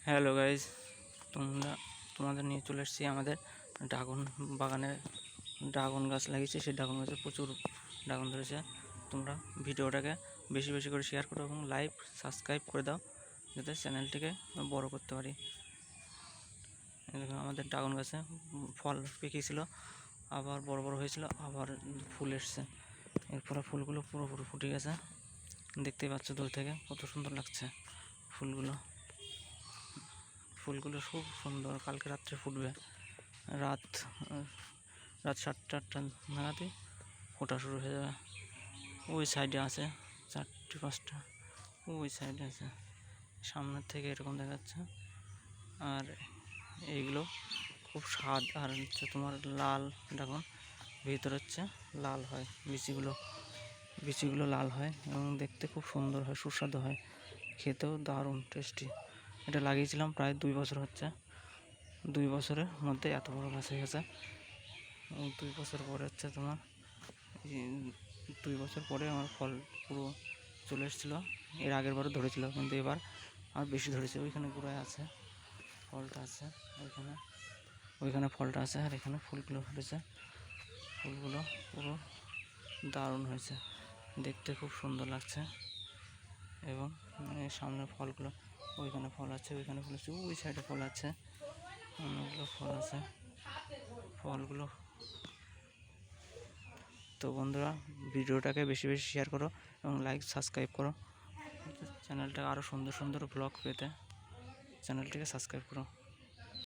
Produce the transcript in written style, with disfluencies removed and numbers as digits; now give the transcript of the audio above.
Hello guys, তোমাদের নিয়ে চলে এসেছি আমাদের ড্রাগন বাগানে। ড্রাগন গাছ লাগিয়েছি, সেই ড্রাগন গাছে প্রচুর ড্রাগন ধরেছে। তোমরা ভিডিওটাকে বেশি বেশি করে শেয়ার করো এবং লাইক সাবস্ক্রাইব করে দাও, যাতে চ্যানেলটিকে বড় করতে পারি। আমাদের ড্রাগন গাছে ফল পেকেছিল, আবার বড় বড় হয়েছিল, আবার ফুল এসছে। এরপরে ফুলগুলো পুরোপুরি ফুটে গেছে, দেখতেই পাচ্ছ দূর থেকে কত সুন্দর লাগছে ফুলগুলো। ফুলগুলো খুব সুন্দর, কালকে রাত্রে ফুটবে। রাত 7টা-8টা নাগাদই ফোটা শুরু হয়ে যাবে। ওই সাইডে আছে 4টে-5টা, ওই সাইডে আছে, সামনের থেকে এরকম দেখাচ্ছে। আর এইগুলো খুব স্বাদ, আর হচ্ছে তোমার লাল ড্রাগন, ভিতরে হচ্ছে লাল হয়, বিচিগুলো লাল হয় এবং দেখতে খুব সুন্দর হয়, সুস্বাদু হয়, খেতেও দারুণ টেস্টি। এটা লাগিয়েছিলাম প্রায় 2 বছর হচ্ছে। 2 বছরের মধ্যে এত বড় গাছ হয়ে গেছে। 2 বছর পরে হচ্ছে তোমার 2 বছর পরে আমার ফল পুরো চলে এসেছিলো। এর আগের বারও ধরেছিল, কিন্তু এবার আর বেশি ধরেছে। ওইখানে গোড়ায় আছে, ফলটা আছে, ওইখানে ফলটা আছে, আর এখানে ফুলগুলো ফুটেছে। ফুলগুলো পুরো দারুণ হয়েছে, দেখতে খুব সুন্দর লাগছে। এবং সামনের ফলগুলো, ওইখানে ফল আছে, ওইখানে ফল আছে, ওই সাইডে ফল আছে, অনেকগুলো ফল আছে ফলগুলো। তো বন্ধুরা, ভিডিওটাকে বেশি বেশি শেয়ার করো এবং লাইক সাবস্ক্রাইব করো। চ্যানেলটা আরও সুন্দর সুন্দর ব্লগ পেতে চ্যানেলটিকে সাবস্ক্রাইব করো।